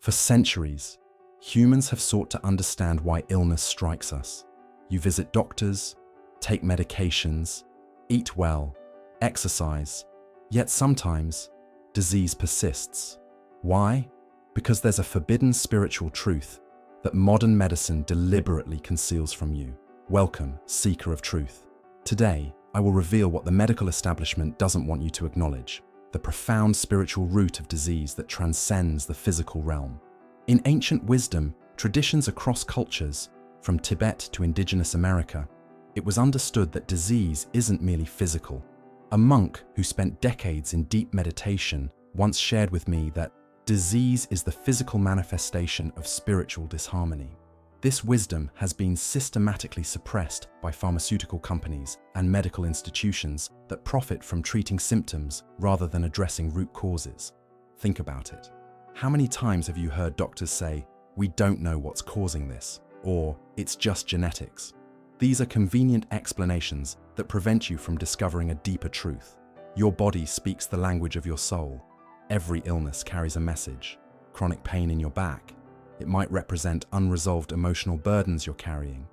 For centuries, humans have sought to understand why illness strikes us. You visit doctors, take medications, eat well, exercise, yet sometimes disease persists. Why? Because there's a forbidden spiritual truth that modern medicine deliberately conceals from you. Welcome, seeker of truth. Today, I will reveal what the medical establishment doesn't want you to acknowledge, the profound spiritual root of disease that transcends the physical realm. In ancient wisdom, traditions across cultures, from Tibet to indigenous America, it was understood that disease isn't merely physical. A monk who spent decades in deep meditation once shared with me that disease is the physical manifestation of spiritual disharmony. This wisdom has been systematically suppressed by pharmaceutical companies and medical institutions that profit from treating symptoms rather than addressing root causes. Think about it. How many times have you heard doctors say, "We don't know what's causing this," or "It's just genetics"? These are convenient explanations that prevent you from discovering a deeper truth. Your body speaks the language of your soul. Every illness carries a message. Chronic pain in your back, it might represent unresolved emotional burdens you're carrying.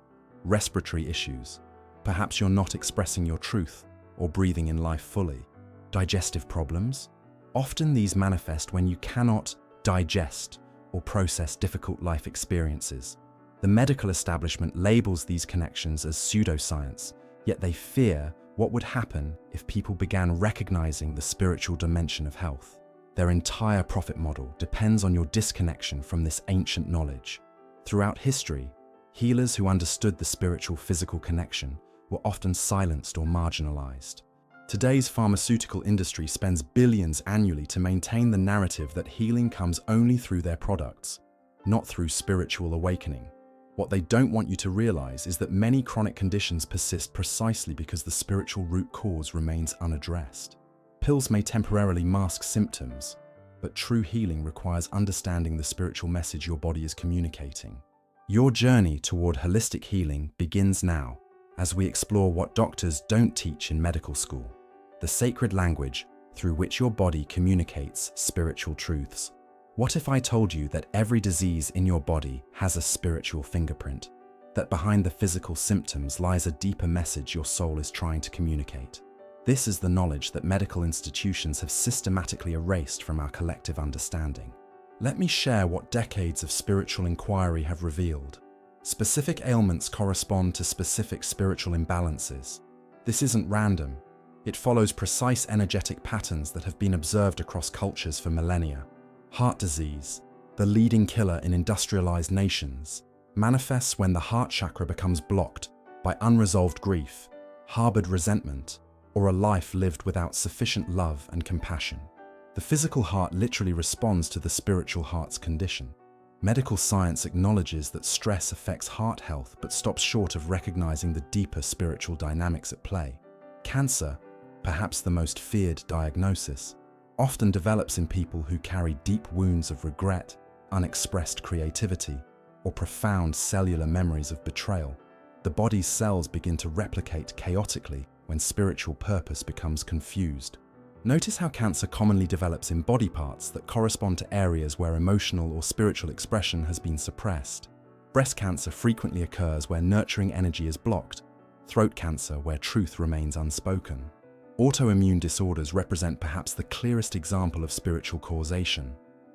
Respiratory issues, perhaps you're not expressing your truth or breathing in life fully. Digestive problems, often these manifest when you cannot digest or process difficult life experiences. The medical establishment labels these connections as pseudoscience, yet they fear what would happen if people began recognizing the spiritual dimension of health. Their entire profit model depends on your disconnection from this ancient knowledge. Throughout history, healers who understood the spiritual-physical connection were often silenced or marginalized. Today's pharmaceutical industry spends billions annually to maintain the narrative that healing comes only through their products, not through spiritual awakening. What they don't want you to realize is that many chronic conditions persist precisely because the spiritual root cause remains unaddressed. Pills may temporarily mask symptoms, but true healing requires understanding the spiritual message your body is communicating. Your journey toward holistic healing begins now, as we explore what doctors don't teach in medical school, the sacred language through which your body communicates spiritual truths. What if I told you that every disease in your body has a spiritual fingerprint, that behind the physical symptoms lies a deeper message your soul is trying to communicate? This is the knowledge that medical institutions have systematically erased from our collective understanding. Let me share what decades of spiritual inquiry have revealed. Specific ailments correspond to specific spiritual imbalances. This isn't random. It follows precise energetic patterns that have been observed across cultures for millennia. Heart disease, the leading killer in industrialized nations, manifests when the heart chakra becomes blocked by unresolved grief, harbored resentment, or a life lived without sufficient love and compassion. The physical heart literally responds to the spiritual heart's condition. Medical science acknowledges that stress affects heart health but stops short of recognizing the deeper spiritual dynamics at play. Cancer, perhaps the most feared diagnosis, often develops in people who carry deep wounds of regret, unexpressed creativity, or profound cellular memories of betrayal. The body's cells begin to replicate chaotically when spiritual purpose becomes confused. Notice how cancer commonly develops in body parts that correspond to areas where emotional or spiritual expression has been suppressed. Breast cancer frequently occurs where nurturing energy is blocked, throat cancer where truth remains unspoken. Autoimmune disorders represent perhaps the clearest example of spiritual causation.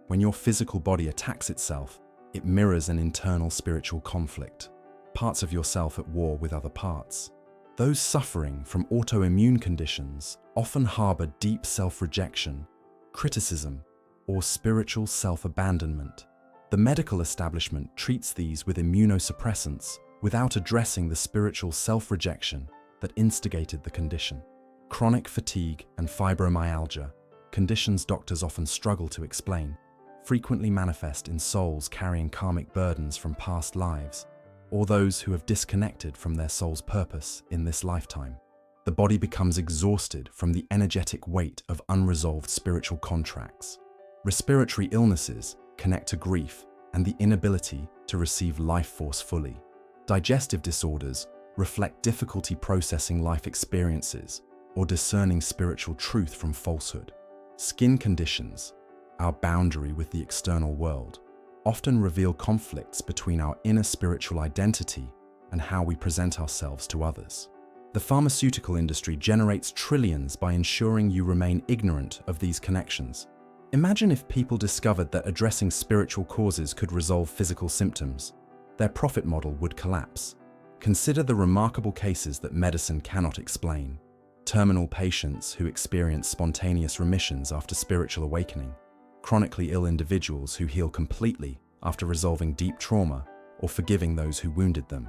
When your physical body attacks itself, it mirrors an internal spiritual conflict, parts of yourself at war with other parts. Those suffering from autoimmune conditions often harbor deep self-rejection, criticism, or spiritual self-abandonment. The medical establishment treats these with immunosuppressants without addressing the spiritual self-rejection that instigated the condition. Chronic fatigue and fibromyalgia, conditions doctors often struggle to explain, frequently manifest in souls carrying karmic burdens from past lives, or those who have disconnected from their soul's purpose in this lifetime. The body becomes exhausted from the energetic weight of unresolved spiritual contracts. Respiratory illnesses connect to grief and the inability to receive life force fully. Digestive disorders reflect difficulty processing life experiences or discerning spiritual truth from falsehood. Skin conditions, our boundary with the external world, often reveal conflicts between our inner spiritual identity and how we present ourselves to others. The pharmaceutical industry generates trillions by ensuring you remain ignorant of these connections. Imagine if people discovered that addressing spiritual causes could resolve physical symptoms. Their profit model would collapse. Consider the remarkable cases that medicine cannot explain. Terminal patients who experience spontaneous remissions after spiritual awakening. Chronically ill individuals who heal completely after resolving deep trauma or forgiving those who wounded them.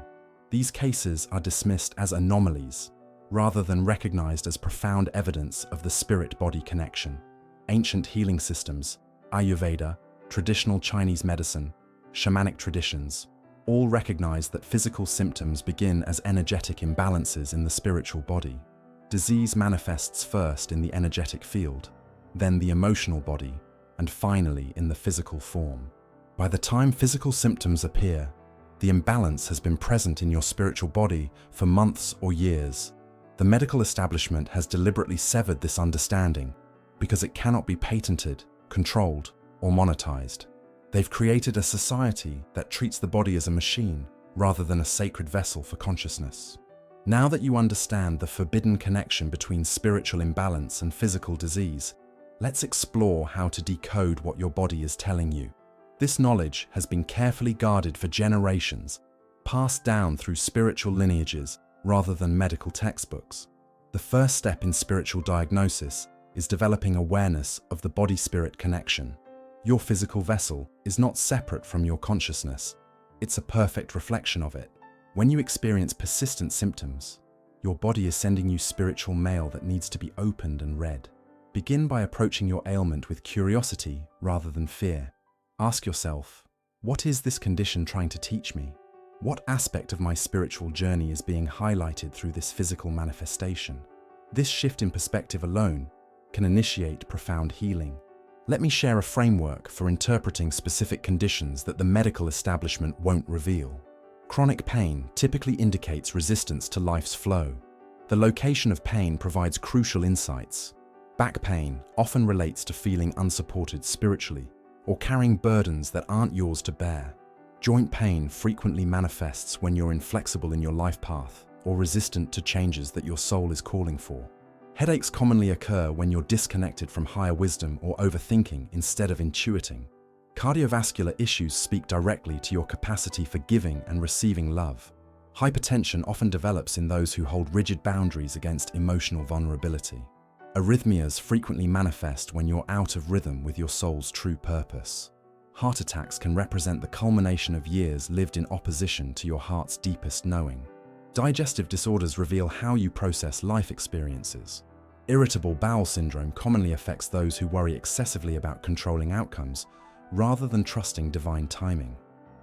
These cases are dismissed as anomalies, rather than recognized as profound evidence of the spirit-body connection. Ancient healing systems, Ayurveda, traditional Chinese medicine, shamanic traditions, all recognize that physical symptoms begin as energetic imbalances in the spiritual body. Disease manifests first in the energetic field, then the emotional body, and finally in the physical form. By the time physical symptoms appear, the imbalance has been present in your spiritual body for months or years. The medical establishment has deliberately severed this understanding because it cannot be patented, controlled, or monetized. They've created a society that treats the body as a machine rather than a sacred vessel for consciousness. Now that you understand the forbidden connection between spiritual imbalance and physical disease, let's explore how to decode what your body is telling you. This knowledge has been carefully guarded for generations, passed down through spiritual lineages rather than medical textbooks. The first step in spiritual diagnosis is developing awareness of the body-spirit connection. Your physical vessel is not separate from your consciousness. It's a perfect reflection of it. When you experience persistent symptoms, your body is sending you spiritual mail that needs to be opened and read. Begin by approaching your ailment with curiosity rather than fear. Ask yourself, what is this condition trying to teach me? What aspect of my spiritual journey is being highlighted through this physical manifestation? This shift in perspective alone can initiate profound healing. Let me share a framework for interpreting specific conditions that the medical establishment won't reveal. Chronic pain typically indicates resistance to life's flow. The location of pain provides crucial insights. Back pain often relates to feeling unsupported spiritually or carrying burdens that aren't yours to bear. Joint pain frequently manifests when you're inflexible in your life path or resistant to changes that your soul is calling for. Headaches commonly occur when you're disconnected from higher wisdom or overthinking instead of intuiting. Cardiovascular issues speak directly to your capacity for giving and receiving love. Hypertension often develops in those who hold rigid boundaries against emotional vulnerability. Arrhythmias frequently manifest when you're out of rhythm with your soul's true purpose. Heart attacks can represent the culmination of years lived in opposition to your heart's deepest knowing. Digestive disorders reveal how you process life experiences. Irritable bowel syndrome commonly affects those who worry excessively about controlling outcomes rather than trusting divine timing.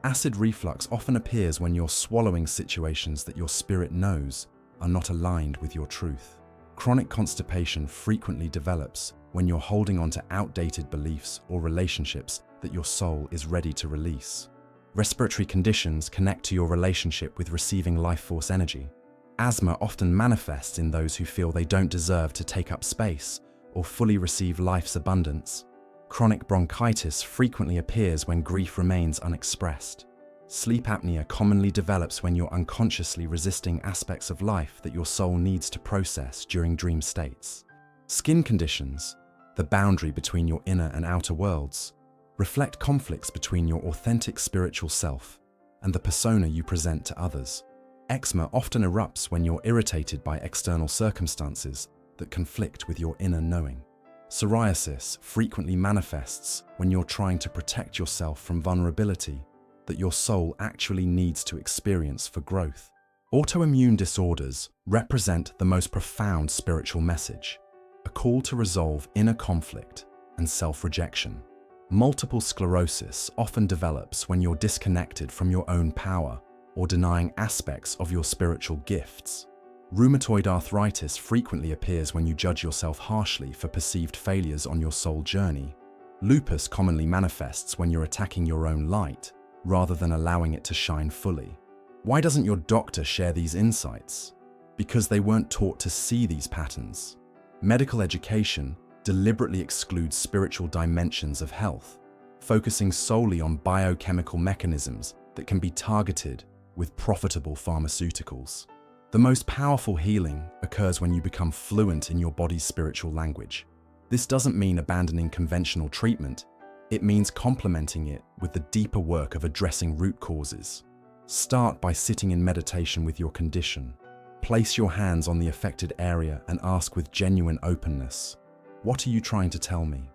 Acid reflux often appears when you're swallowing situations that your spirit knows are not aligned with your truth. Chronic constipation frequently develops when you're holding on to outdated beliefs or relationships that your soul is ready to release. Respiratory conditions connect to your relationship with receiving life force energy. Asthma often manifests in those who feel they don't deserve to take up space or fully receive life's abundance. Chronic bronchitis frequently appears when grief remains unexpressed. Sleep apnea commonly develops when you're unconsciously resisting aspects of life that your soul needs to process during dream states. Skin conditions, the boundary between your inner and outer worlds, reflect conflicts between your authentic spiritual self and the persona you present to others. Eczema often erupts when you're irritated by external circumstances that conflict with your inner knowing. Psoriasis frequently manifests when you're trying to protect yourself from vulnerability that your soul actually needs to experience for growth. Autoimmune disorders represent the most profound spiritual message, a call to resolve inner conflict and self-rejection. Multiple sclerosis often develops when you're disconnected from your own power or denying aspects of your spiritual gifts. Rheumatoid arthritis frequently appears when you judge yourself harshly for perceived failures on your soul journey. Lupus commonly manifests when you're attacking your own light rather than allowing it to shine fully. Why doesn't your doctor share these insights? Because they weren't taught to see these patterns. Medical education deliberately excludes spiritual dimensions of health. focusing solely on biochemical mechanisms that can be targeted with profitable pharmaceuticals. The most powerful healing occurs when you become fluent in your body's spiritual language. This doesn't mean abandoning conventional treatment. It means complementing it with the deeper work of addressing root causes. Start by sitting in meditation with your condition. Place your hands on the affected area and ask with genuine openness, "What are you trying to tell me?"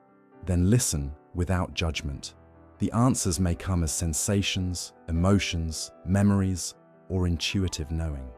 Then listen without judgment. The answers may come as sensations, emotions, memories, or intuitive knowing.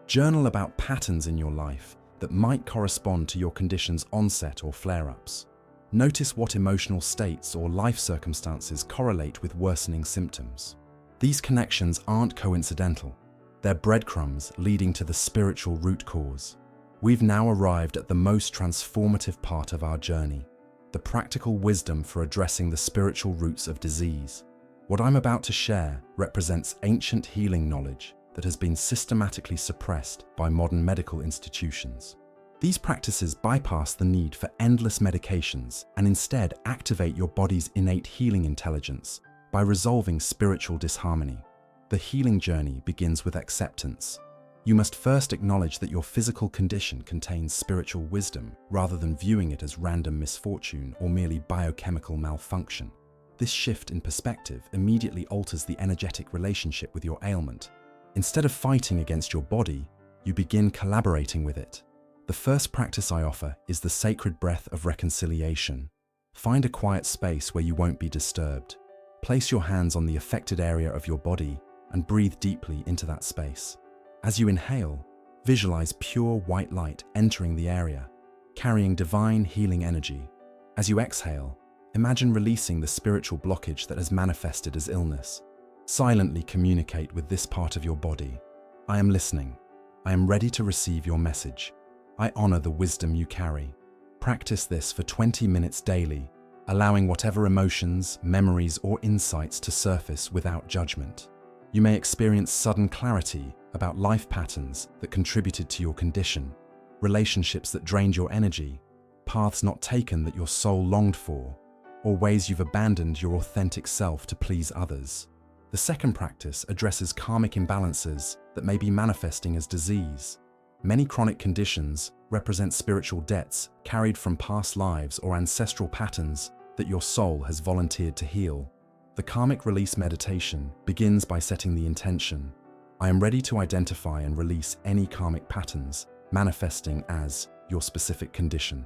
Journal about patterns in your life that might correspond to your condition's onset or flare-ups. Notice what emotional states or life circumstances correlate with worsening symptoms. These connections aren't coincidental. They're breadcrumbs leading to the spiritual root cause. We've now arrived at the most transformative part of our journey, the practical wisdom for addressing the spiritual roots of disease. What I'm about to share represents ancient healing knowledge that has been systematically suppressed by modern medical institutions. These practices bypass the need for endless medications and instead activate your body's innate healing intelligence by resolving spiritual disharmony. The healing journey begins with acceptance. You must first acknowledge that your physical condition contains spiritual wisdom rather than viewing it as random misfortune or merely biochemical malfunction. This shift in perspective immediately alters the energetic relationship with your ailment. Instead of fighting against your body, you begin collaborating with it. The first practice I offer is the sacred breath of reconciliation. Find a quiet space where you won't be disturbed. Place your hands on the affected area of your body and breathe deeply into that space. As you inhale, visualize pure white light entering the area, carrying divine healing energy. As you exhale, imagine releasing the spiritual blockage that has manifested as illness. Silently communicate with this part of your body. "I am listening. I am ready to receive your message. I honor the wisdom you carry." Practice this for 20 minutes daily, allowing whatever emotions, memories, or insights to surface without judgment. You may experience sudden clarity about life patterns that contributed to your condition, relationships that drained your energy, paths not taken that your soul longed for, or ways you've abandoned your authentic self to please others. The second practice addresses karmic imbalances that may be manifesting as disease. Many chronic conditions represent spiritual debts carried from past lives or ancestral patterns that your soul has volunteered to heal. The karmic release meditation begins by setting the intention, "I am ready to identify and release any karmic patterns manifesting as your specific condition."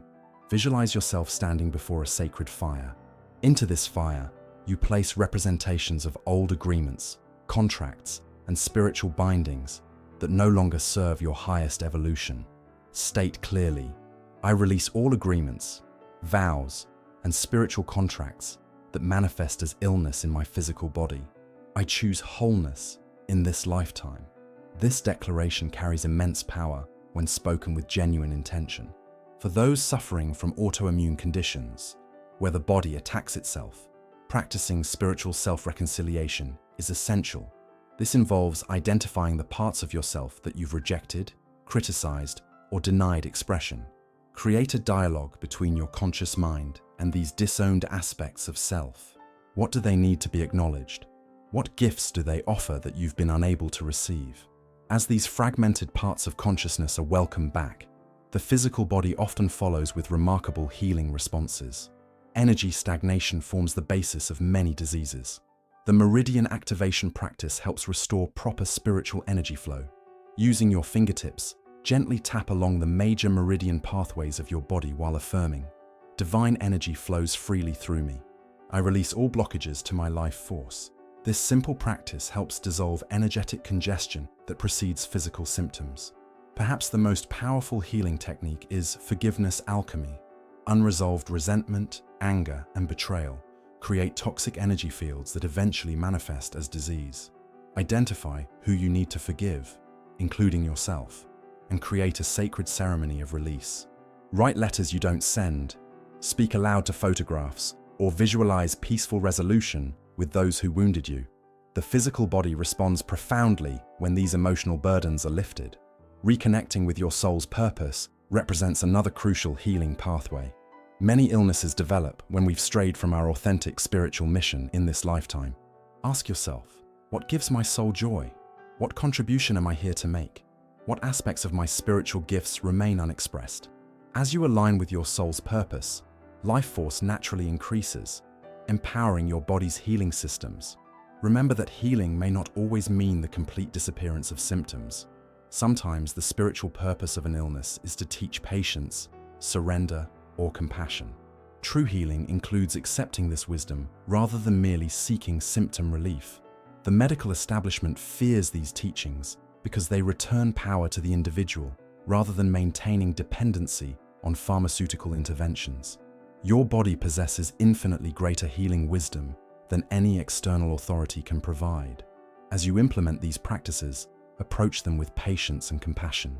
Visualize yourself standing before a sacred fire. Into this fire, you place representations of old agreements, contracts, and spiritual bindings that no longer serve your highest evolution. State clearly, "I release all agreements, vows, and spiritual contracts that manifest as illness in my physical body. I choose wholeness in this lifetime." This declaration carries immense power when spoken with genuine intention. For those suffering from autoimmune conditions, where the body attacks itself, practicing spiritual self-reconciliation is essential. This involves identifying the parts of yourself that you've rejected, criticized, or denied expression. Create a dialogue between your conscious mind and these disowned aspects of self. What do they need to be acknowledged? What gifts do they offer that you've been unable to receive? As these fragmented parts of consciousness are welcomed back, the physical body often follows with remarkable healing responses. Energy stagnation forms the basis of many diseases. The meridian activation practice helps restore proper spiritual energy flow. Using your fingertips, gently tap along the major meridian pathways of your body while affirming, "Divine energy flows freely through me. I release all blockages to my life force." This simple practice helps dissolve energetic congestion that precedes physical symptoms. Perhaps the most powerful healing technique is forgiveness alchemy. Unresolved resentment, anger, and betrayal create toxic energy fields that eventually manifest as disease. Identify who you need to forgive, including yourself, and create a sacred ceremony of release. Write letters you don't send, speak aloud to photographs, or visualize peaceful resolution with those who wounded you. The physical body responds profoundly when these emotional burdens are lifted. Reconnecting with your soul's purpose represents another crucial healing pathway. Many illnesses develop when we've strayed from our authentic spiritual mission in this lifetime. Ask yourself, what gives my soul joy? What contribution am I here to make? What aspects of my spiritual gifts remain unexpressed? As you align with your soul's purpose, life force naturally increases, empowering your body's healing systems. Remember that healing may not always mean the complete disappearance of symptoms. Sometimes the spiritual purpose of an illness is to teach patience, surrender, or compassion. True healing includes accepting this wisdom rather than merely seeking symptom relief. The medical establishment fears these teachings because they return power to the individual rather than maintaining dependency on pharmaceutical interventions. Your body possesses infinitely greater healing wisdom than any external authority can provide. As you implement these practices, approach them with patience and compassion.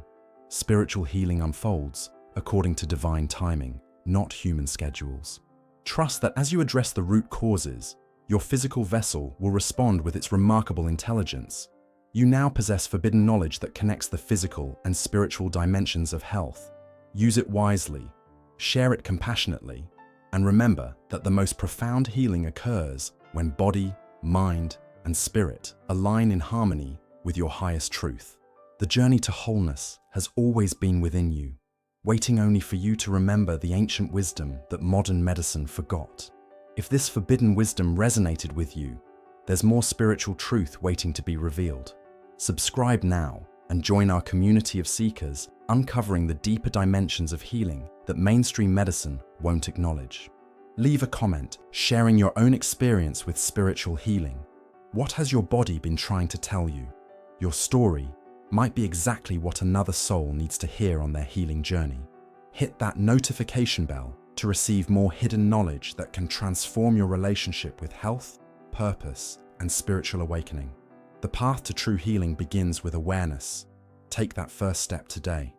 Spiritual healing unfolds according to divine timing, not human schedules. Trust that as you address the root causes, your physical vessel will respond with its remarkable intelligence. You now possess forbidden knowledge that connects the physical and spiritual dimensions of health. Use it wisely, share it compassionately, and remember that the most profound healing occurs when body, mind, and spirit align in harmony with your highest truth. The journey to wholeness has always been within you, waiting only for you to remember the ancient wisdom that modern medicine forgot. If this forbidden wisdom resonated with you, there's more spiritual truth waiting to be revealed. Subscribe now and join our community of seekers uncovering the deeper dimensions of healing that mainstream medicine won't acknowledge. Leave a comment sharing your own experience with spiritual healing. What has your body been trying to tell you? Your story might be exactly what another soul needs to hear on their healing journey. Hit that notification bell to receive more hidden knowledge that can transform your relationship with health, purpose, and spiritual awakening. The path to true healing begins with awareness. Take that first step today.